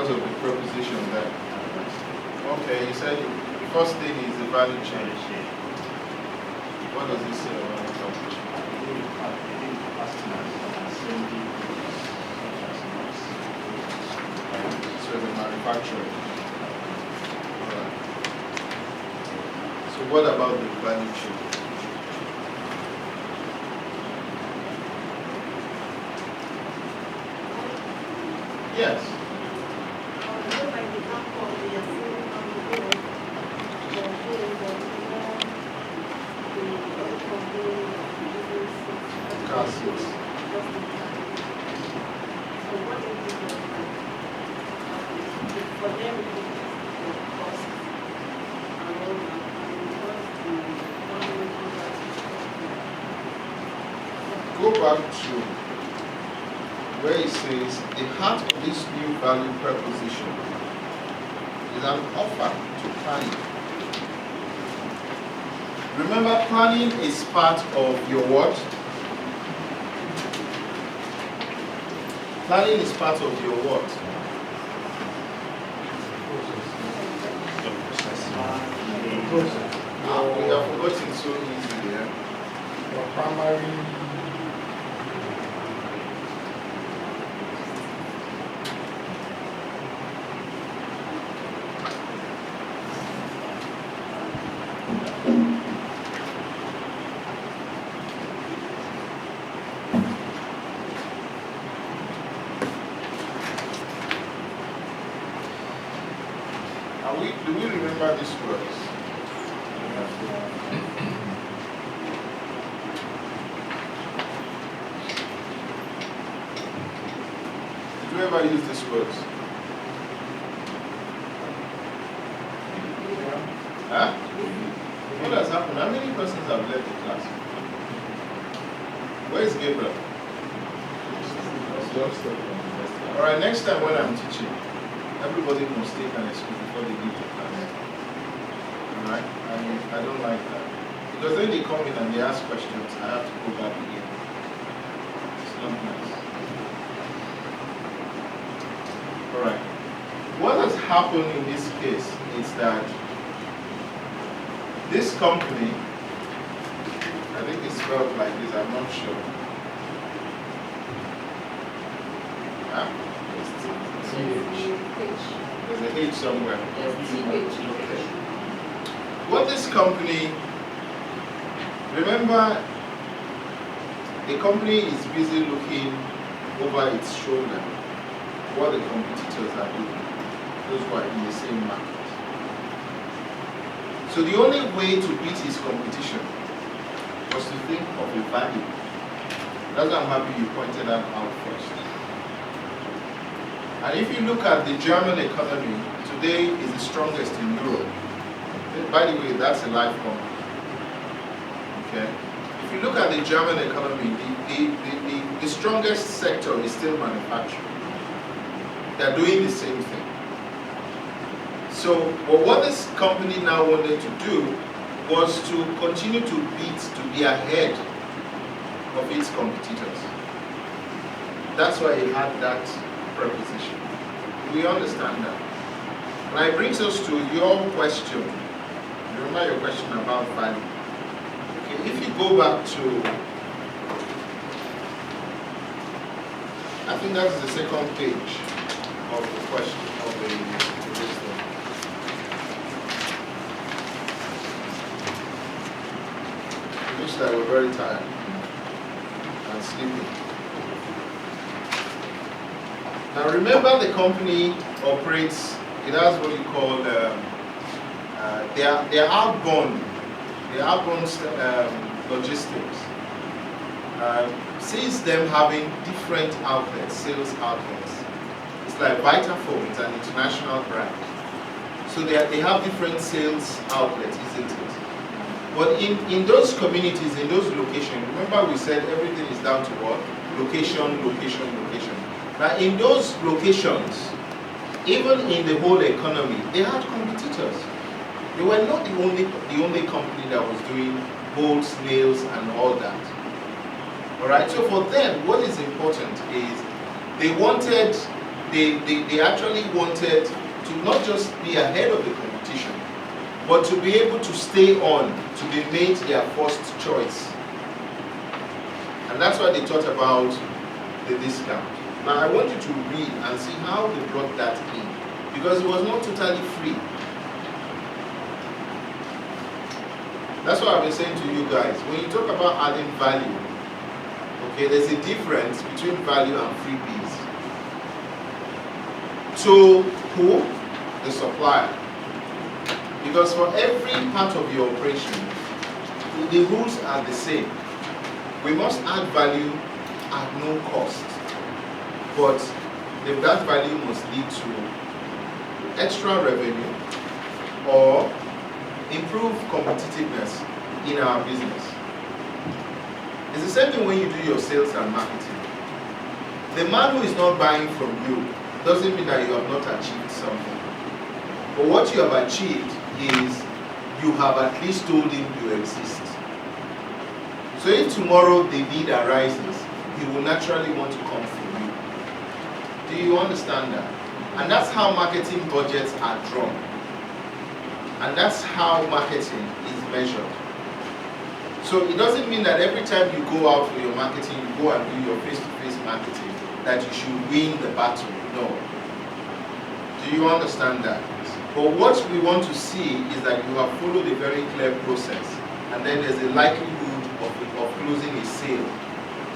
because of the preposition there. Okay, you said the first thing is the value chain. What does it say about the value chain? So the manufacturing. Alright. So what about the value chain? Yes. Go back to where it says the heart of this new value preposition is an offer to planning. Remember, planning is part of your what? Planning is part of your what? We have forgotten so easily. Your primary. Do we remember these words? Did you ever use these words? Huh? What has happened? How many persons have left the class? Where is Gabriel? Alright, next time when I'm teaching, everybody must take an excuse before they leave the class. Alright? I don't like that. Because then they come in and they ask questions, I have to go back again. It's not nice. Alright. What has happened in this case is that this company, I think it's spelled like this, I'm not sure. Huh? There's a H somewhere. Okay. What this company, remember, the company is busy looking over its shoulder what the competitors are doing, those who are in the same market. So the only way to beat his competition was to think of a value. That's why I'm happy you pointed that out first. And if you look at the German economy, today is the strongest in Europe. By the way, that's a live company. Okay? If you look at the German economy, the strongest sector is still manufacturing. They're doing the same thing. So, but what this company now wanted to do was to continue to beat, to be ahead of its competitors. That's why it had that preposition. We understand that. And it brings us to your question. Remember your question about value. Okay, if you go back to, I think that's the second page of the question of the list. I wish that we're very tired and sleepy. Now remember, the company operates, it has what you call their outbound logistics. Sees them having different outlets, sales outlets. It's like Vitafoam, it's an international brand. So they have different sales outlets, isn't it? But in those communities, in those locations, remember we said everything is down to what? Location, location, location. Now in those locations, even in the whole economy, they had competitors. They were not the only company that was doing bolts, nails, and all that. Alright, so for them, what is important is they wanted they actually wanted to not just be ahead of the competition, but to be able to stay on, to be made their first choice. And that's why they thought about the discount. Now I want you to read and see how they brought that in, because it was not totally free. That's what I've been saying to you guys. When you talk about adding value, okay, there's a difference between value and freebies. To who? The supplier. Because for every part of your operation, the rules are the same. We must add value at no cost. But that value must lead to extra revenue or improve competitiveness in our business. It's the same thing when you do your sales and marketing. The man who is not buying from you doesn't mean that you have not achieved something. But what you have achieved is you have at least told him you exist. So if tomorrow the need arises, he will naturally want to come from you. Do you understand that? And that's how marketing budgets are drawn. And that's how marketing is measured. So it doesn't mean that every time you go out for your marketing, you go and do your face-to-face marketing, that you should win the battle. No. Do you understand that? But what we want to see is that you have followed a very clear process, and then there's a likelihood of closing a sale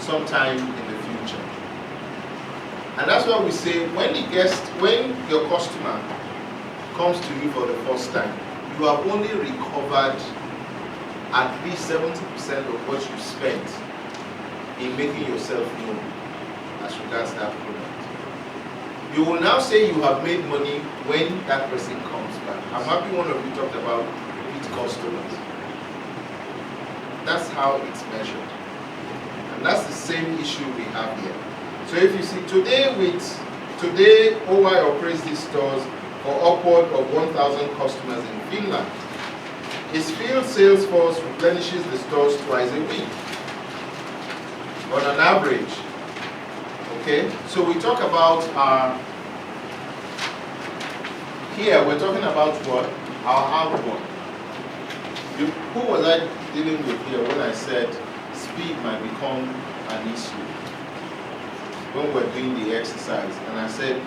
sometime in the future. And that's why we say when your customer comes to you for the first time, you have only recovered at least 70% of what you spent in making yourself known as regards that product. You will now say you have made money when that person comes back. I'm happy one of you talked about repeat customers. That's how it's measured. And that's the same issue we have here. So if you see today OY operates these stores for upward of 1,000 customers in Finland. His field sales force replenishes the stores twice a week on an average. Okay, so we talk about here we're talking about what? Our outbound. Who was I dealing with here when I said speed might become an issue when we're doing the exercise? And I said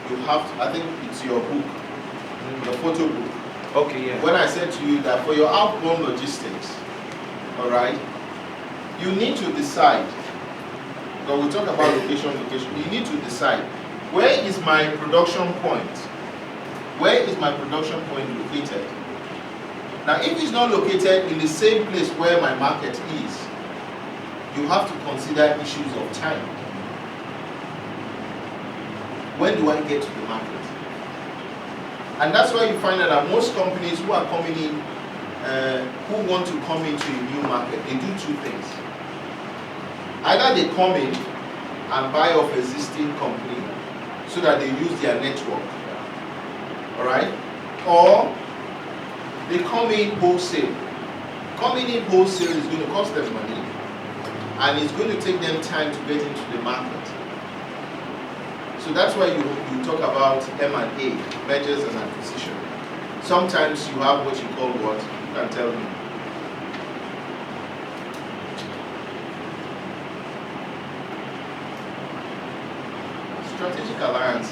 you have to, I think it's your book, the photo book. Okay, yeah. When I said to you that for your outbound logistics, all right, you need to decide. When we talk about location, you need to decide, where is my production point? Where is my production point located? Now, if it's not located in the same place where my market is, you have to consider issues of time. When do I get to the market? And that's why you find that most companies who are coming in, who want to come into a new market, they do two things. Either they come in and buy off existing company so that they use their network, all right? Or they come in wholesale. Coming in wholesale is going to cost them money, and it's going to take them time to get into the market. So that's why you talk about M&A, mergers and acquisition. Sometimes you have what you call what? You can tell me. Strategic alliances.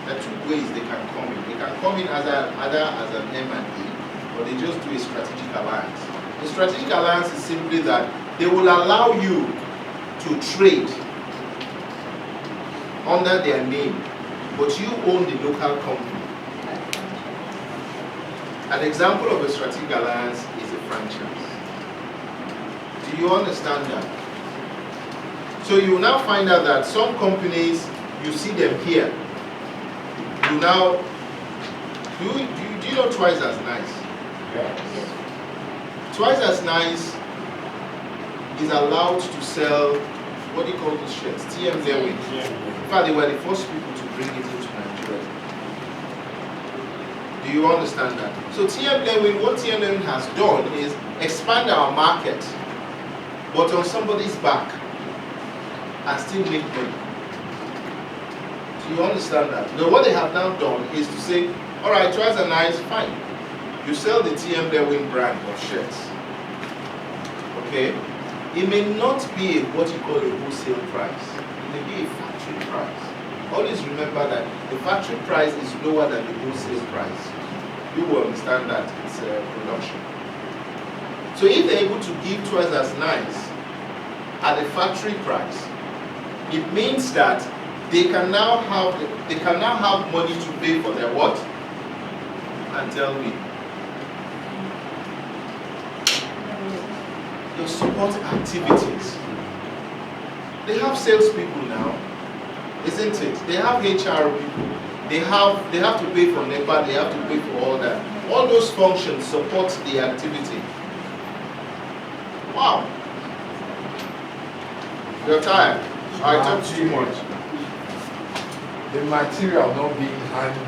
There are two ways they can come in. They can come in either as an M&A, or they just do a strategic alliance. The strategic alliance is simply that they will allow you to trade under their name, but you own the local company. An example of a strategic alliance is a franchise. Do you understand that? So you will now find out that some companies, you see them here. You now, do you know Twice as Nice? Yes. Twice as Nice is allowed to sell, what do you call those shirts? TM Lewin. In fact, they were the first people to bring it into Nigeria. Do you understand that? So TM Lewin, what TM Lewin has done is expand our market, but on somebody's back, and still make money. Do You understand that? Because what they have now done is to say, all right, trousers are nice, fine. You sell the TM Lewin brand of shirts. Okay? It may not be what you call a wholesale price. It may be a factory price. Always remember that the factory price is lower than the wholesale price. You will understand that it's production. So if they're able to give twice as nice at the factory price, it means that they can now have money to pay for their what? And tell me. Your support activities. They have salespeople now, isn't it? They have HR people. They have to pay for NEPA, they have to pay for all that. All those functions support the activity. Wow. You're tired. I talk too much. The material not being handled.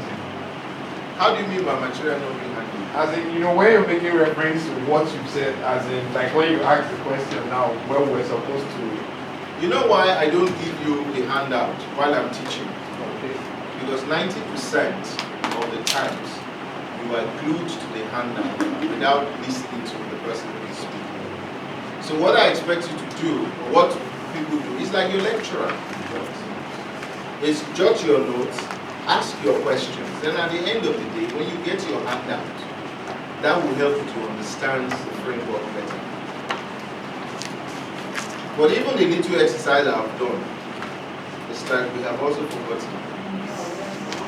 How do you mean by material not being handled? As in, when you're making reference to what you said, as in, like when you ask the question now, where we're supposed to. You know why I don't give you a handout while I'm teaching? Okay. Because 90% of the times you are glued to the handout without listening to the person who is speaking. So what I expect you to do, or what people do, is like your lecturer is jot your notes, ask your questions, then at the end of the day, when you get your handout, that will help you to understand the framework better. But even the little exercise I've done, it's like we have also forgotten.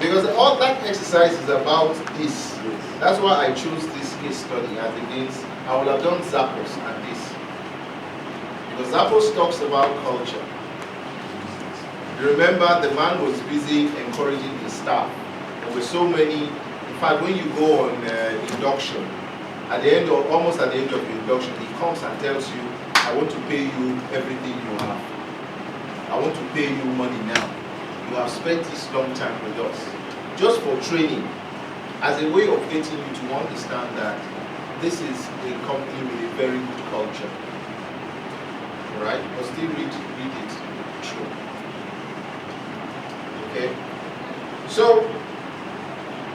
Because all that exercise is about this. That's why I chose this case study as against, I would have done Zappos and this. Because Zappos talks about culture. You remember the man was busy encouraging the staff. There were so many, in fact when you go on induction, at the end of, almost at the end of the induction, he comes and tells you, I want to pay you everything you have. I want to pay you money now. You have spent this long time with us. Just for training, as a way of getting you to understand that this is a company with a very good culture. Alright? But still read it through. Okay? So,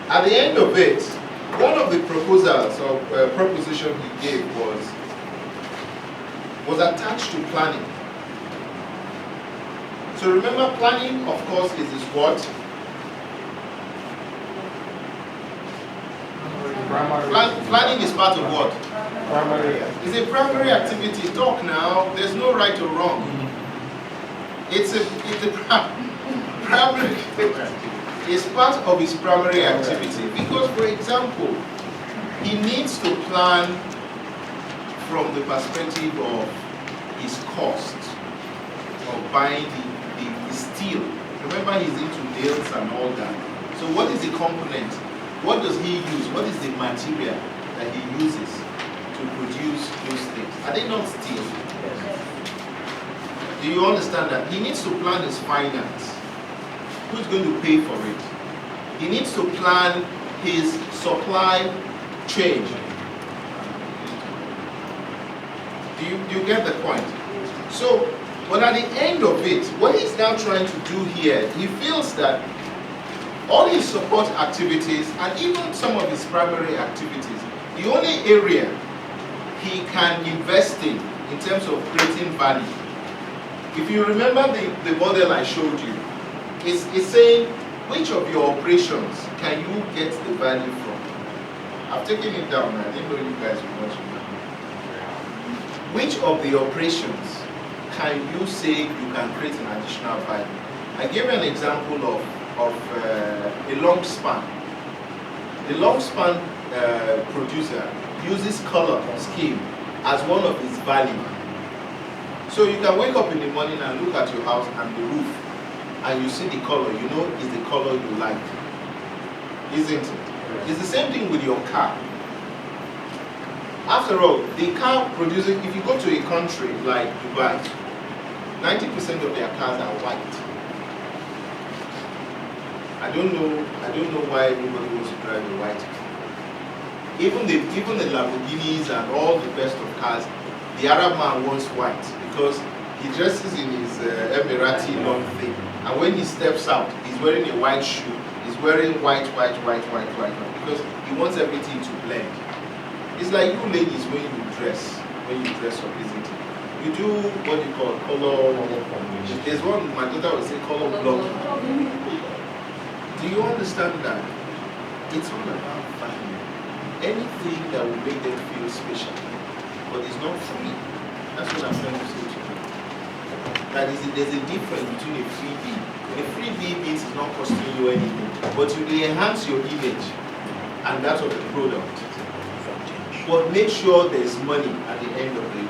at the end of it, one of the proposals or proposition he gave was attached to planning. So remember, planning, of course, is what? Planning is part of what? Primary. It's a primary activity. Talk now. There's no right or wrong. It's a primary. It's part of his primary activity because, for example, he needs to plan from the perspective of his cost of buying the steel. Remember, he's into nails and all that. So what is the component? What does he use? What is the material that he uses to produce those things? Are they not steel? Do you understand that? He needs to plan his finance. Who's going to pay for it? He needs to plan his supply chain. Do you get the point? So, but at the end of it, what he's now trying to do here, he feels that all his support activities and even some of his primary activities, the only area he can invest in terms of creating value. If you remember the model I showed you, it's saying which of your operations can you get the value from? I've taken it down, I didn't know you guys would watch it. Which of the operations can you say you can create an additional value? I gave an example of a long span. The long span producer uses color or scheme as one of his value. So you can wake up in the morning and look at your house and the roof and you see the color, you know it's the color you like. Isn't it? It's the same thing with your car. After all, the car producing, if you go to a country like Dubai, 90% of their cars are white. I don't know why everybody wants to drive a white car. Even the Lamborghinis and all the best of cars, the Arab man wants white because He dresses in his Emirati long thing, and when he steps out, he's wearing a white shoe. He's wearing white, because he wants everything to blend. It's like you ladies when you dress up, isn't it? You do what you call color. There's one my daughter would say color blocking. Do you understand that? It's all about value. Anything that will make them feel special, but it's not free. That's what I'm trying to say to you. That is, there's a difference between a freebie. A freebie means it's not costing you anything, but you will enhance your image and that of the product. But make sure there's money at the end of it.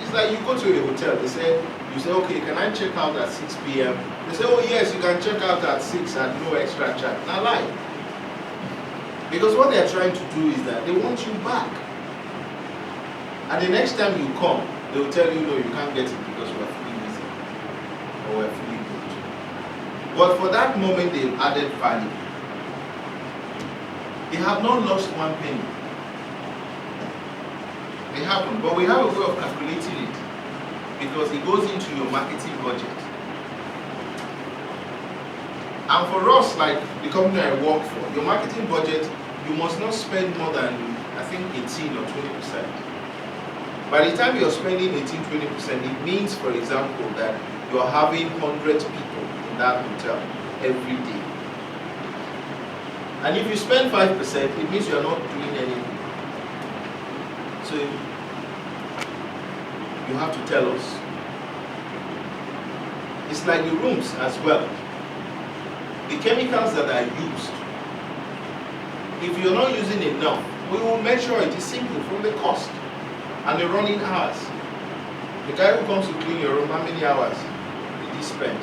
It's like you go to a hotel, you say, okay, can I check out at 6 p.m.? They say, oh yes, you can check out at 6 at no extra charge. Now lie. Because what they're trying to do is that they want you back. And the next time you come, they will tell you, no, you can't get it because we're fully busy. Or we're fully booked. But for that moment, they've added value. They have not lost one penny. They haven't, but we have a way of calculating it because it goes into your marketing budget. And for us, like the company I work for, your marketing budget, you must not spend more than, I think, 18 or 20%. By the time you're spending 18-20%, it means, for example, that you're having 100 people in that hotel every day. And if you spend 5%, it means you're not doing anything. So you have to tell us. It's like the rooms as well. The chemicals that are used, if you're not using enough, we will measure it. It's simple from the cost and the running hours. The guy who comes to clean your room, how many hours did he spend?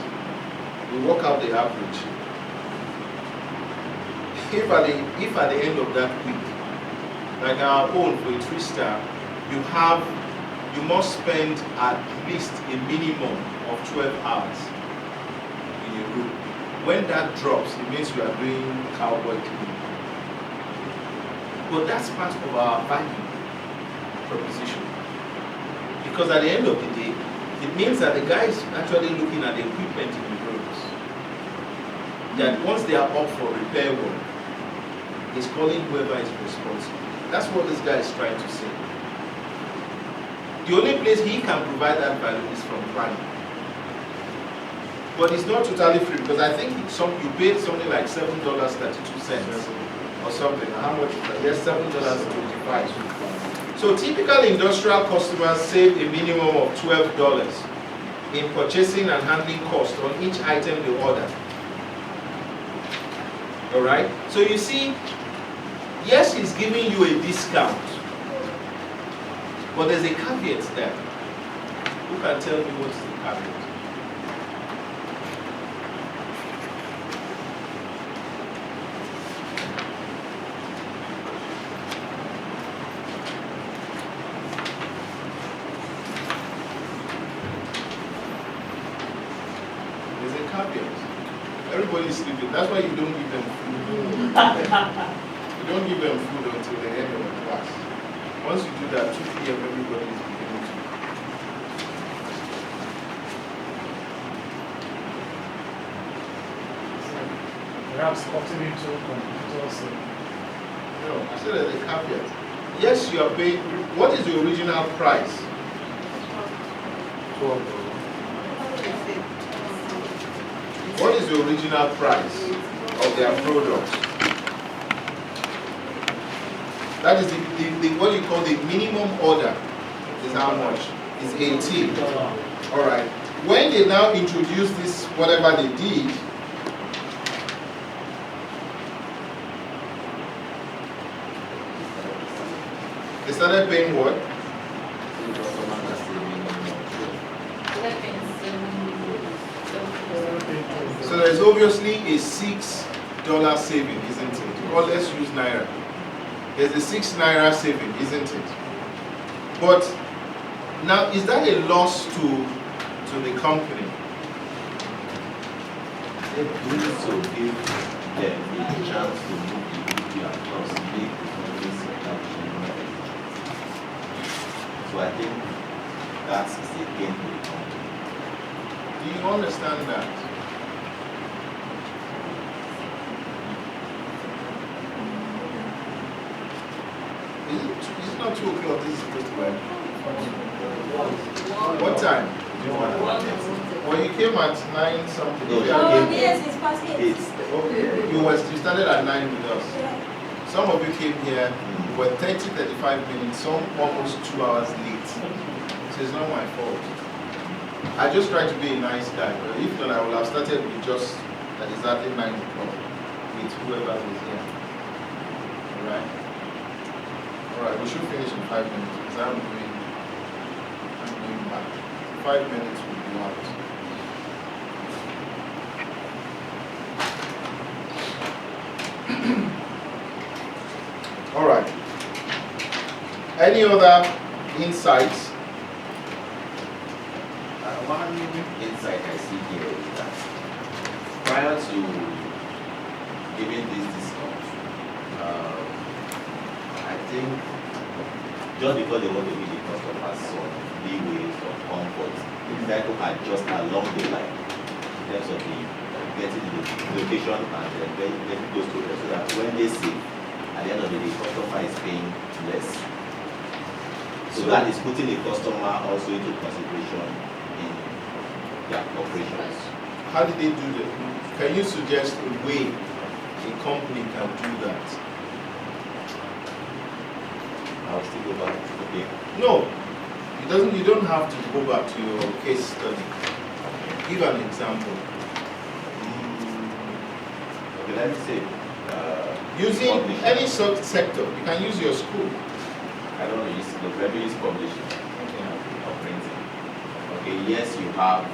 We work out the average. If at the end of that week, like our own for a 3-star, you must spend at least a minimum of 12 hours in a room. When that drops, it means you are doing cowboy cleaning. But that's part of our value proposition. Because at the end of the day, it means that the guy is actually looking at the equipment in the rooms. That once they are up for repair work, he's calling whoever is responsible. That's what this guy is trying to say. The only place he can provide that value is from planning. But it's not totally free because I think you paid something like $7.32 or something. How much is that? Yes, $7.25. So typical industrial customers save a minimum of $12 in purchasing and handling cost on each item they order. Alright? So you see, yes, he's giving you a discount. But there's a caveat there. Who can tell me what's the caveat? There's a caveat. Everybody's sleeping. That's why you don't give them food. You don't give them food until the end of the class. Once you do that, 2 p.m. everybody is beginning to. Perhaps opting into computers. No, I said there's a caveat. Yes, you are paying. What is the original price? What is the original price of their product? That is the what you call the minimum order is how much? Is 18. Alright. When they now introduce this, whatever they did, they started paying what? So there's obviously a $6 saving, isn't it? Or let's use Naira. There's a 6 Naira saving, isn't it? But now, is that a loss to the company? It also give them a chance to move the movie across make the company supply chain. So I think that's a gain for the company. Do you understand that? Is it not 2 o'clock? This is supposed to be. What time? Well, you came at 9 something. No, Oh, yes, it's past 8. It's You started at 9 with us. Yeah. Some of you came here, you were 30, 35 minutes, some almost 2 hours late. So it's not my fault. I just try to be a nice guy, but if not, I would have started with just at exactly 9 o'clock with whoever was here. Alright? Alright, we should finish in 5 minutes because I'm going back. 5 minutes will be out. Alright. Any other insights? one insight I see here is that prior to giving this discount, I think just because they want to give the customers some leeway, some comfort, they try to adjust along the line in terms of the getting the location and then getting close to it so that when they save, at the end of the day, the customer is paying less. So that is putting the customer also into consideration in their operations. How did they do that? Can you suggest a way a company can do that? I'll still go back. Okay. No, it doesn't. You don't have to go back to your case study. Give an example. Okay, let me say. Using publishing. any sector, you can use your school. I don't know, let me use publishing or printing. Okay, yes, you have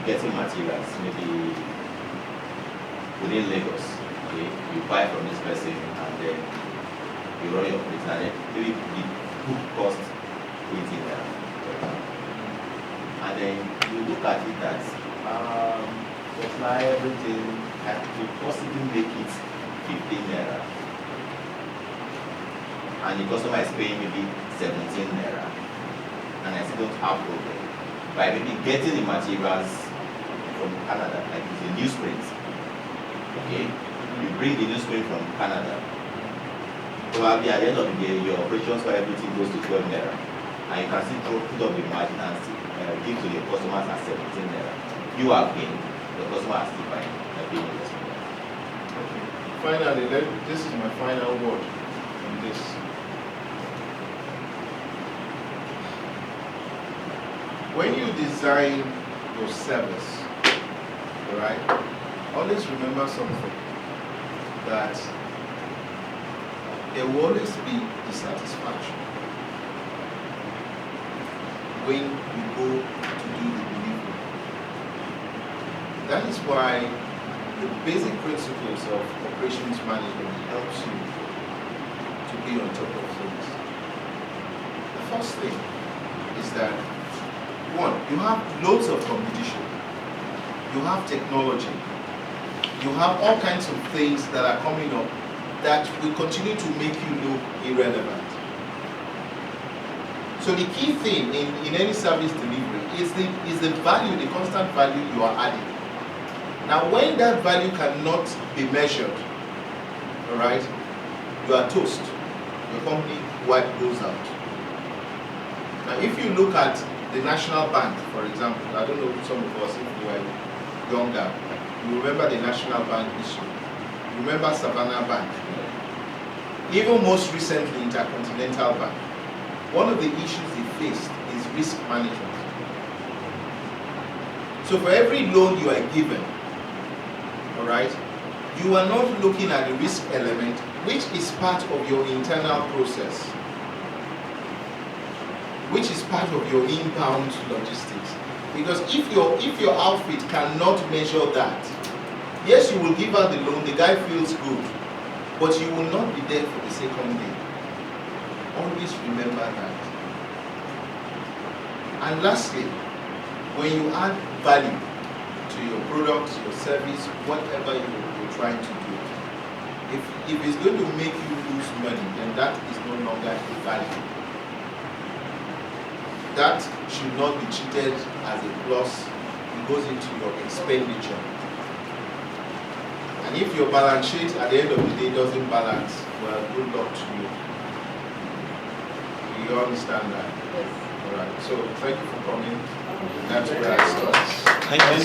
getting materials, maybe within Lagos. Okay, you buy from this person and then you run your printing and then maybe the book cost 18 naira. And then you look at it that supply everything, I could possibly make it 15 naira. And the customer is paying maybe 17 naira. And I still don't have problem. By maybe getting the materials from Canada, like it's a newsprint. Okay? You bring the newsprint from Canada. Probably at the end of the day, your operations for everything goes to 12 naira. And you can still put up the margin and give to the customers at 17 naira. You are paying, the customer is still buying. Paying less. Finally, this is my final word on this. When you design your service, right, always remember something, that there will always be dissatisfaction when you go to do the delivery. That is why the basic principles of operations management helps you to be on top of things. The first thing is that, one, you have loads of competition. You have technology. You have all kinds of things that are coming up that will continue to make you look irrelevant. So the key thing in any service delivery is the value, the constant value you are adding. Now, when that value cannot be measured, all right, you are toast. Your company wipe goes out. Now, if you look at the National Bank, for example, I don't know some of us, if you were younger, you remember the National Bank issue. You remember Savannah Bank. Even most recently, Intercontinental Bank. One of the issues they faced is risk management. So for every loan you are given, all right, you are not looking at the risk element, which is part of your internal process, which is part of your inbound logistics. Because if your outfit cannot measure that, yes, you will give out the loan, the guy feels good, but you will not be there for the second day. Always remember that. And lastly, when you add value to your product, your service, whatever you're trying to do, if it's going to make you lose money, then that is no longer a value. That should not be treated as a plus. You goes into your expenditure. And if your balance sheet at the end of the day doesn't balance, well, good luck to you. You understand that? Yes. All right. So thank you for coming. That's where I start. Thank you.